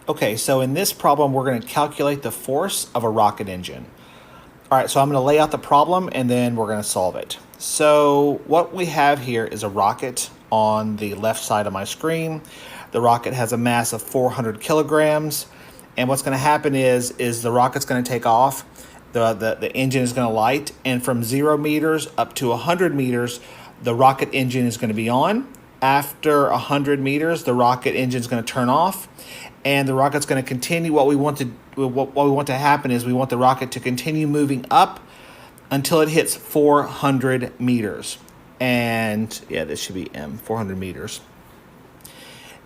Okay, so in this problem, we're going to calculate the force of a rocket engine. All right, so I'm going to lay out the problem and then we're going to solve it. So what we have here is a rocket on the left side of my screen. The rocket has a mass of 400 kilograms. And what's going to happen is the rocket's going to take off. The engine is going to light. And from 0 meters up to 100 meters, the rocket engine is going to be on. After 100 meters, the rocket engine is going to turn off. And the rocket's going to continue. What we want to happen is we want the rocket to continue moving up until it hits 400 meters. And yeah, this should be M, 400 meters.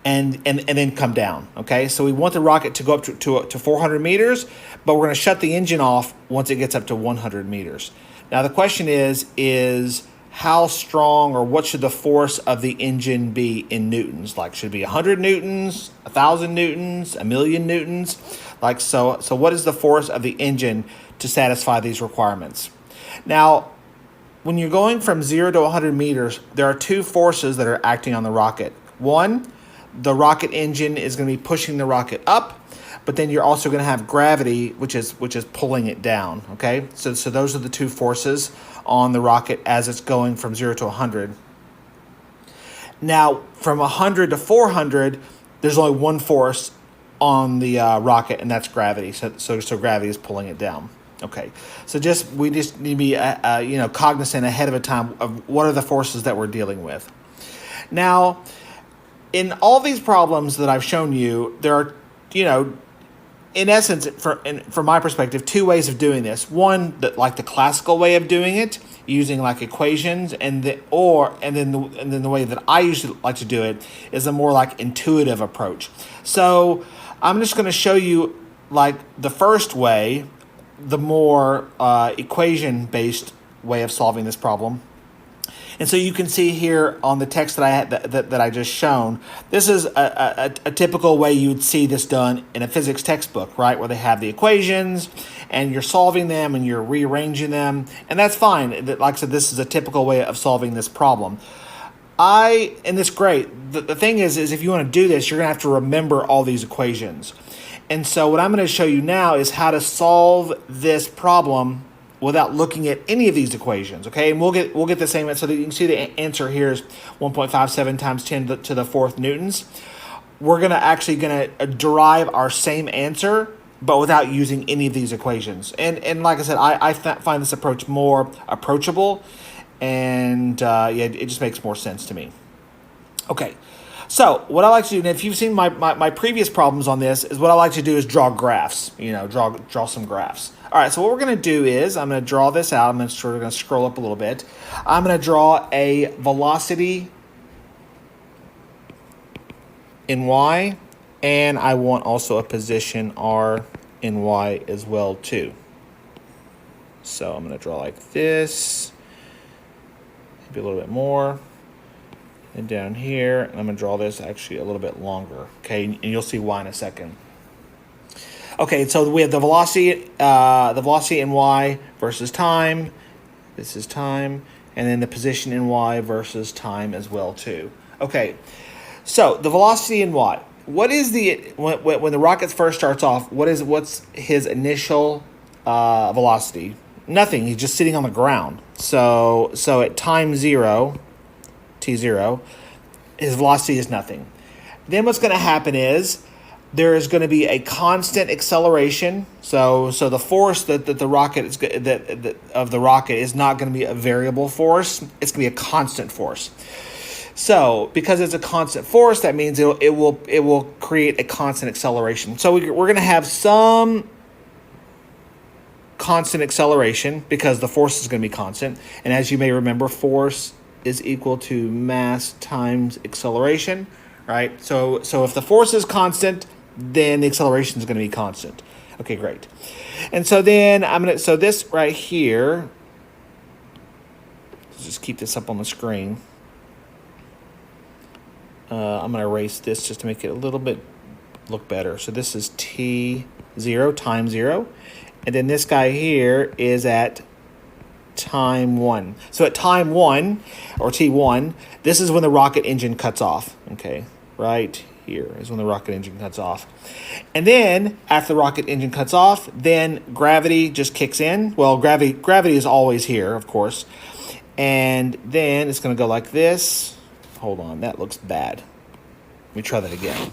And then come down, okay? So we want the rocket to go up to 400 meters, but we're going to shut the engine off once it gets up to 100 meters. Now the question is how strong, or what should the force of the engine be in newtons? Like, should it be 100 newtons, 1,000 newtons, 1,000,000 newtons? Like, so what is the force of the engine to satisfy these requirements? Now, when you're going from 0 to 100 meters, there are two forces that are acting on the rocket. One, the rocket engine is going to be pushing the rocket up, but then you're also going to have gravity, which is pulling it down, okay? So those are the two forces on the rocket as it's going from 0 to 100. Now, from 100 to 400, there's only one force on the rocket, and that's gravity. So gravity is pulling it down. Okay, so we just need to be cognizant ahead of time of what are the forces that we're dealing with. Now, in all these problems that I've shown you, there are, in essence, from my perspective, two ways of doing this. One, like the classical way of doing it, using like equations, and then the way that I usually like to do it is a more like intuitive approach. So I'm just going to show you like the first way, the more equation-based way of solving this problem. And so you can see here on the text that I had that I just shown, this is a typical way you would see this done in a physics textbook, right? Where they have the equations and you're solving them and you're rearranging them, and that's fine. Like I said, this is a typical way of solving this problem. And it's great. The thing is if you want to do this, you're going to have to remember all these equations. And so what I'm going to show you now is how to solve this problem without looking at any of these equations, okay? And we'll get the same, so that you can see the answer here is 1.57 times 10 to the fourth newtons. We're actually gonna derive our same answer, but without using any of these equations. And like I said, I find this approach more approachable, and it just makes more sense to me. Okay. So what I like to do, and if you've seen my previous problems on this, is what I like to do is draw graphs, draw some graphs. All right, so what we're going to do is I'm going to draw this out. I'm going to scroll up a little bit. I'm going to draw a velocity in y, and I want also a position r in y as well too. So I'm going to draw like this, maybe a little bit more. And down here, and I'm going to draw this actually a little bit longer, okay? And you'll see why in a second. Okay, so we have the velocity in y versus time. This is time. And then the position in y versus time as well, too. Okay, so the velocity in y. What is when the rocket first starts off, what's his initial velocity? Nothing. He's just sitting on the ground. So at time 0, t0, his velocity is nothing. Then what's going to happen is there is going to be a constant acceleration. So the force that the rocket is of the rocket is not going to be a variable force. It's going to be a constant force. So because it's a constant force, that means it will create a constant acceleration. So we're going to have some constant acceleration because the force is going to be constant. And as you may remember, force is equal to mass times acceleration, right? So if the force is constant, then the acceleration is going to be constant. Okay, great. And so then so this right here, let's just keep this up on the screen. I'm going to erase this just to make it a little bit look better. So this is t0, time 0. And then this guy here is at time 1. So at time 1, or T1, this is when the rocket engine cuts off, okay, right Here is when the rocket engine cuts off. And then after the rocket engine cuts off, then gravity just kicks in. Well, gravity is always here, of course. And then it's going to go like this. Hold on, that looks bad. Let me try that again.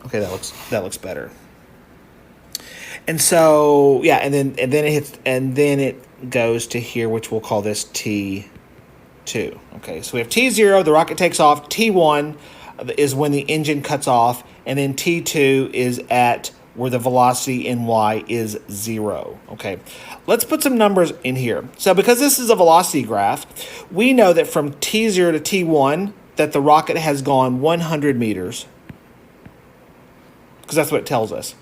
Okay, that looks better. And so, yeah, and then it goes to here, which we'll call this T2. Okay, so we have T0, the rocket takes off. T1 is when the engine cuts off, and then T2 is at where the velocity in y is 0. Okay, let's put some numbers in here. So because this is a velocity graph, we know that from T0 to T1 that the rocket has gone 100 meters, because that's what it tells us.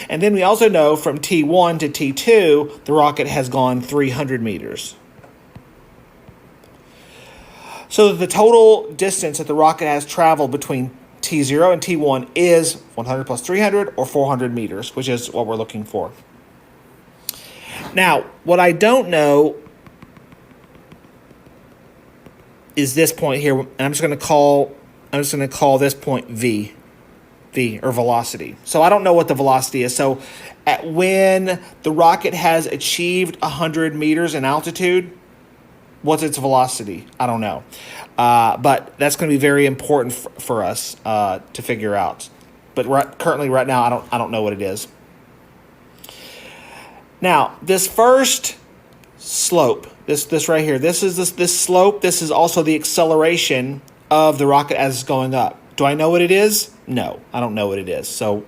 And then we also know from T1 to T2, the rocket has gone 300 meters. So the total distance that the rocket has traveled between T0 and T1 is 100 plus 300, or 400 meters, which is what we're looking for. Now, what I don't know is this point here, and I'm just going to call this point V, or velocity. So I don't know what the velocity is. So when the rocket has achieved 100 meters in altitude, what's its velocity? I don't know. But that's going to be very important for us to figure out. But currently, right now, I don't know what it is. Now, this first slope, this right here, this slope. This is also the acceleration of the rocket as it's going up. Do I know what it is? No, I don't know what it is. So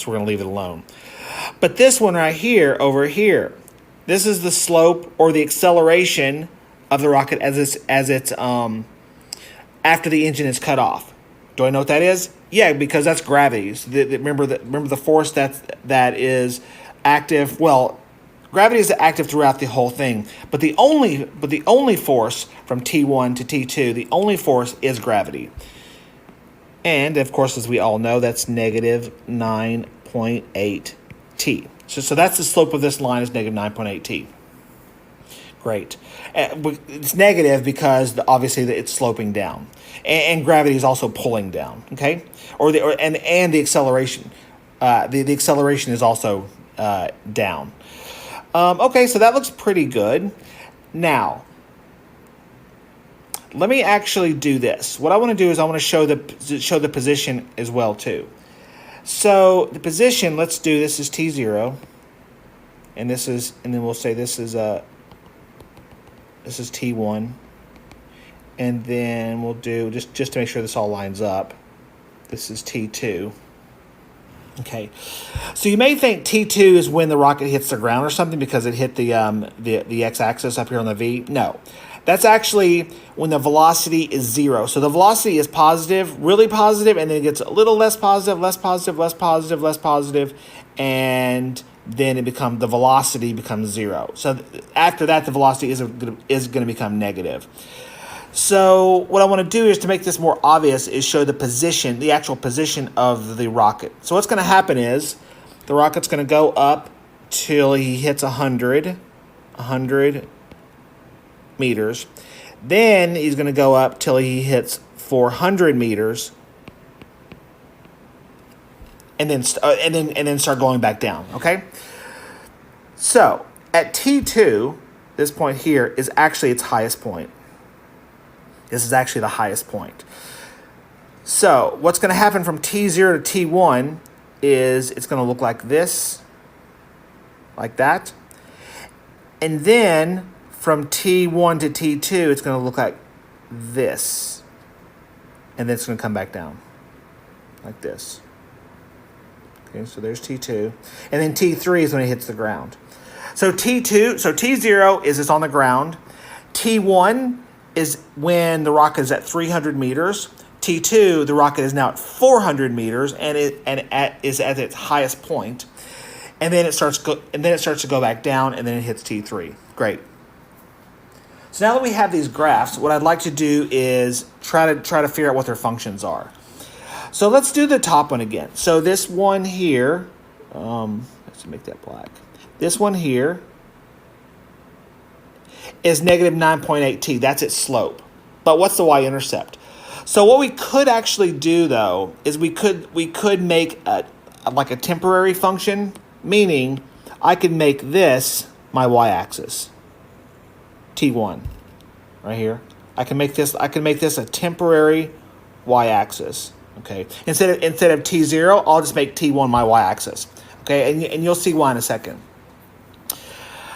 we're going to leave it alone. But this one right here, over here, this is the slope or the acceleration of the rocket as it's after the engine is cut off. Do I know what that is? Yeah, because that's gravity. So remember the force that is active. Well, gravity is active throughout the whole thing, but the only force from T1 to T2, the only force is gravity. And of course, as we all know, that's negative 9.8 t. So that's the slope of this line, is negative 9.8 t. Great. It's negative because obviously it's sloping down, and gravity is also pulling down. Okay, and the acceleration, the acceleration is also down. Okay, so that looks pretty good. Now, let me actually do this. What I want to do is I want to show the position as well too. So the position, let's do this is T0, and then we'll say this is T1, and then we'll do just to make sure this all lines up. This is T2. Okay, so you may think T2 is when the rocket hits the ground or something because it hit the x-axis up here on the V. No, that's actually when the velocity is 0. So the velocity is positive, really positive, and then it gets a little less positive, less positive, less positive, less positive, and then the velocity becomes 0. So after that, the velocity is going to become negative. So what I want to do is, to make this more obvious, is show the actual position of the rocket. So what's going to happen is the rocket's going to go up till he hits 100 meters. Then he's going to go up till he hits 400 meters, and then start going back down. Okay. So at T2, this point here is actually its highest point. This is actually the highest point. So what's going to happen from T0 to T1 is it's going to look like this, like that. And then from T1 to T2, it's going to look like this. And then it's going to come back down, like this. Okay, so there's T2. And then T3 is when it hits the ground. So T0 is it's on the ground. T1 is when the rocket is at 300 meters. T2, the rocket is now at 400 meters, and is at its highest point. And then it starts to go back down, and then it hits T3. Great. So now that we have these graphs, what I'd like to do is try to figure out what their functions are. So let's do the top one again. So this one here, let's make that black. This one here is negative 9.8 t. That's its slope. But what's the y-intercept? So what we could actually do though is we could make like a temporary function, meaning I could make this my y-axis, t1, right here. I can make this a temporary y-axis. Okay, instead of t0, I'll just make t1 my y-axis. Okay, and you'll see why in a second.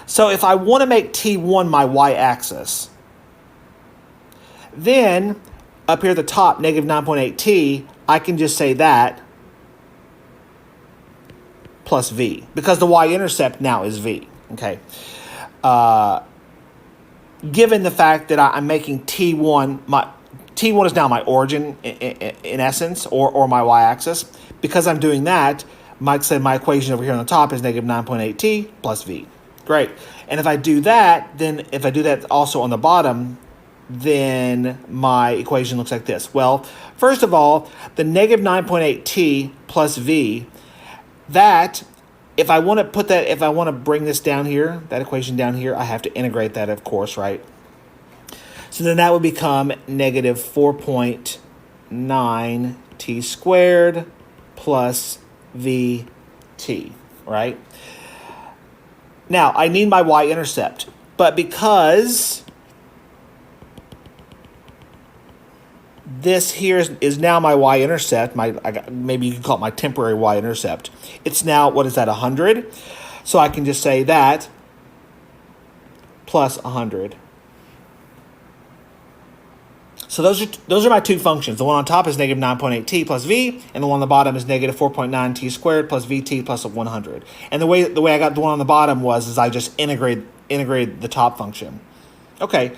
So if I want to make t1 my y-axis, then up here at the top, negative 9.8t, I can just say that plus v, because the y-intercept now is v. Okay. Given the fact that I'm making t1, my t1 is now my origin in essence, or my y-axis. Because I'm doing that, my equation over here on the top is negative 9.8t plus v. Great. And if I do that, then if I do that also on the bottom, then my equation looks like this. Well, first of all, the negative 9.8t plus v, that, if I want to bring this down here, that equation down here, I have to integrate that, of course, right? So then that would become negative 4.9t squared plus vt, right? Now, I need my y-intercept, but because this here is now my y-intercept, maybe you can call it my temporary y-intercept. It's now, what is that, 100? So I can just say that plus 100. So those are my two functions. The one on top is negative 9.8t plus v, and the one on the bottom is negative 4.9t squared plus vt plus 100. And the way I got the one on the bottom is I just integrated the top function. Okay,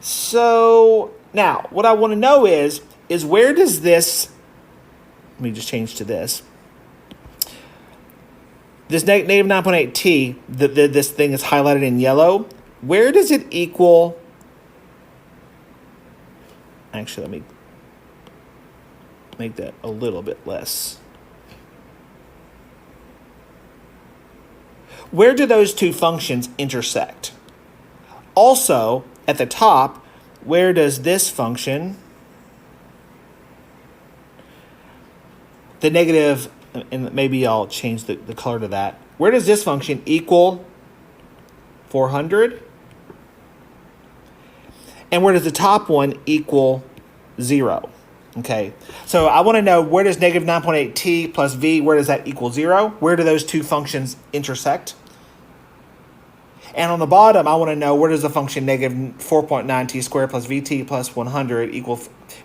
so now what I want to know is where does this, let me just change to this. This negative 9.8t, this thing is highlighted in yellow. Where does it equal? Actually, let me make that a little bit less. Where do those two functions intersect? Also, at the top, where does this function, the negative, and maybe I'll change the color to that, where does this function equal 400? And where does the top one equal 0? Okay, so I want to know, where does negative 9.8t plus v, where does that equal 0? Where do those two functions intersect? And on the bottom, I want to know, where does the function negative 4.9t squared plus vt plus 100 equal,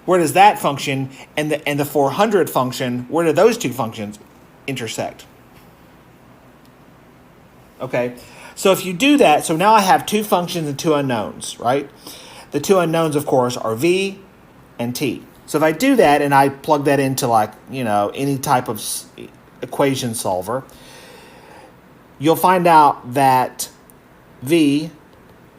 where does that function and the 400 function, where do those two functions intersect? Okay, so if you do that, so now I have two functions and two unknowns, right? The two unknowns, of course, are v and t. So if I do that and I plug that into, like, any type of equation solver, you'll find out that v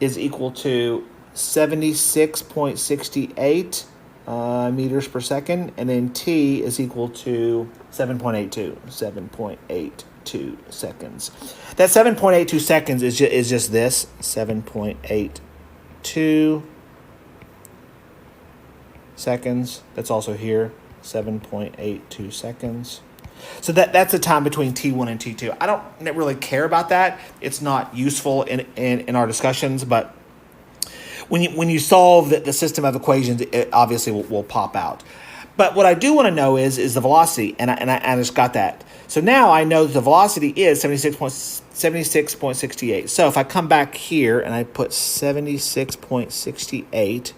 is equal to 76.68 meters per second, and then t is equal to 7.82 seconds. That 7.82 seconds is just this, 7.82 seconds. That's also here, 7.82 seconds. So that's the time between T1 and T2. I don't really care about that. It's not useful in our discussions, but when you solve the system of equations, it obviously will pop out. But what I do want to know is the velocity, and I just got that. So now I know that the velocity is 76.68. So if I come back here and I put 76.68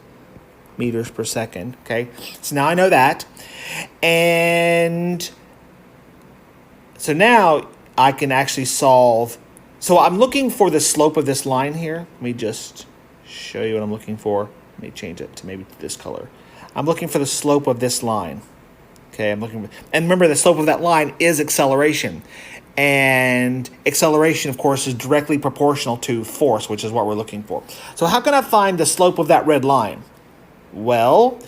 meters per second, okay? So now I know that. And so now I can actually solve. So I'm looking for the slope of this line here. Let me just show you what I'm looking for. Let me change it to maybe this color. I'm looking for the slope of this line. Okay, and remember, the slope of that line is acceleration. And acceleration, of course, is directly proportional to force, which is what we're looking for. So how can I find the slope of that red line? Well,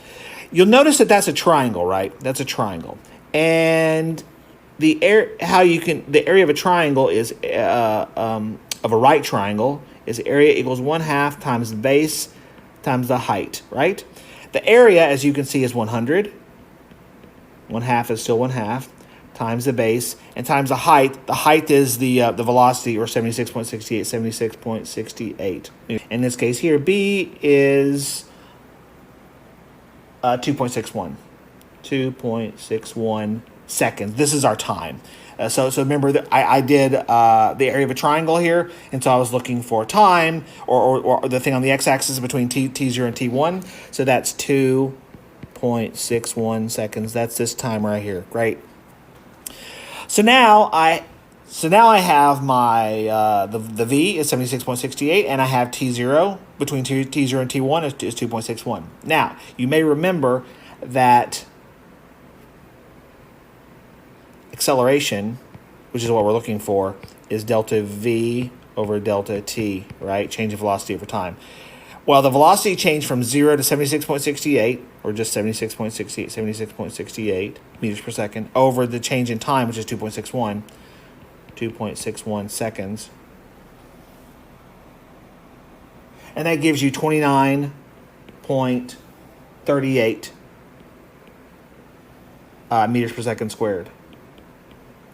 you'll notice that that's a triangle, right? That's a triangle. And the area of a triangle is of a right triangle is area equals 1/2 times the base times the height, right? The area, as you can see, is 100. 1/2 is still 1/2 times the base and times the height. The height is the velocity, or 76.68, 76.68. In this case here, B is 2.61. 2.61 seconds. This is our time. So remember that I did the area of a triangle here, and so I was looking for time, or the thing on the x-axis between t0 and t1. So that's 2.61 seconds. That's this time right here. Great. So now I have my the v is 76.68, and I have t0 between t0 and t1 is 2.61. Now you may remember that acceleration, which is what we're looking for, is delta v over delta t, right? Change in velocity over time. Well, the velocity changed from 0 to 76.68, or just 76.68 meters per second, over the change in time, which is 2.61 seconds. And that gives you 29.38 meters per second squared.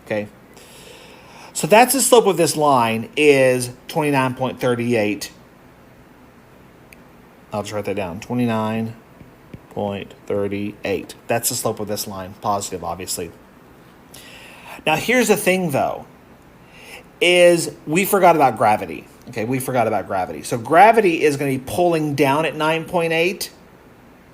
Okay. So that's the slope of this line, is 29.38. I'll just write that down. 29.38. That's the slope of this line. Positive, obviously. Now, here's the thing, though, is we forgot about gravity. Okay, we forgot about gravity. So gravity is going to be pulling down at 9.8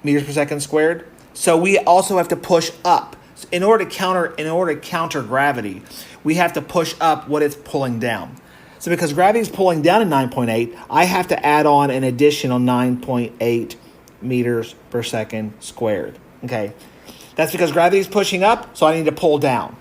meters per second squared. So we also have to push up. In order to counter gravity, we have to push up what it's pulling down. So because gravity is pulling down at 9.8, I have to add on an additional 9.8 meters per second squared. Okay, that's because gravity is pushing up, so I need to pull down.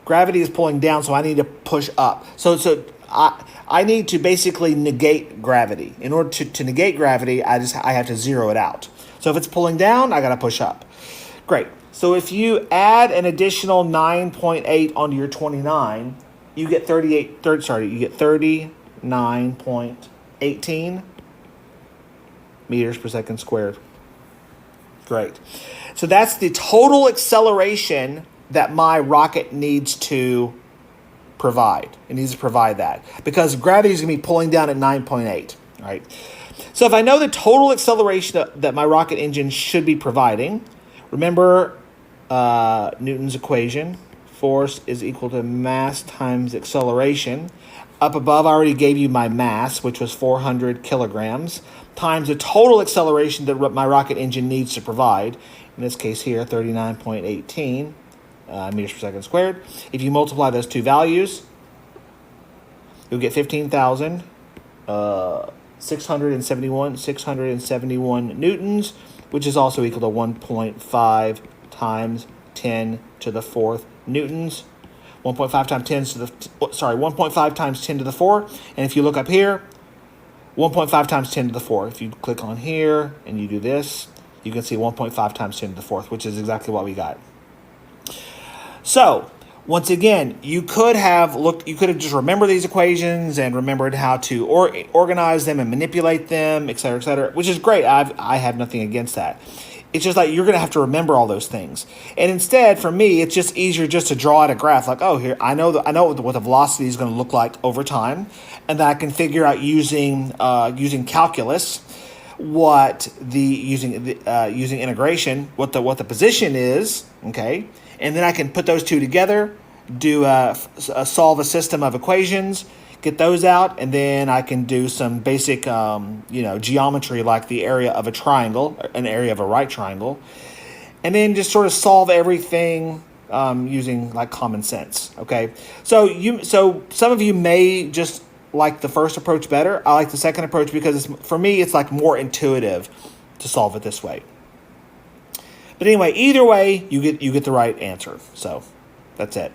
Gravity is pulling down, so I need to push up. So I need to basically negate gravity. In order to negate gravity, I have to zero it out. So if it's pulling down, I got to push up. Great. So if you add an additional 9.8 onto your 29, you get 39.18 meters per second squared. Great. So that's the total acceleration that my rocket needs to provide. It needs to provide that because gravity is going to be pulling down at 9.8, right? So if I know the total acceleration that my rocket engine should be providing, remember Newton's equation, force is equal to mass times acceleration. Up above, I already gave you my mass, which was 400 kilograms, times the total acceleration that my rocket engine needs to provide. In this case here, 39.18 meters per second squared. If you multiply those two values, you'll get 15,671 newtons, which is also equal to 1.5 times 10 to the fourth newtons. 1.5 times 10 to the 4. And if you look up here, 1.5 times 10 to the 4. If you click on here and you do this, you can see 1.5 times 10 to the 4th, which is exactly what we got. So, once again, you could have just remembered these equations and remembered how to organize them and manipulate them, et cetera, which is great. I have nothing against that. It's just like you're going to have to remember all those things. And instead, for me, it's just easier just to draw out a graph. Like, oh, here, I know what the velocity is going to look like over time. And then I can figure out using calculus using integration, what the position is, okay? And then I can put those two together, solve a system of equations, get those out, and then I can do some basic, geometry like the area of a triangle, an area of a right triangle, and then just sort of solve everything using like common sense. Okay, so some of you may just like the first approach better. I like the second approach because for me it's like more intuitive to solve it this way. But anyway, either way, you get the right answer. So that's it.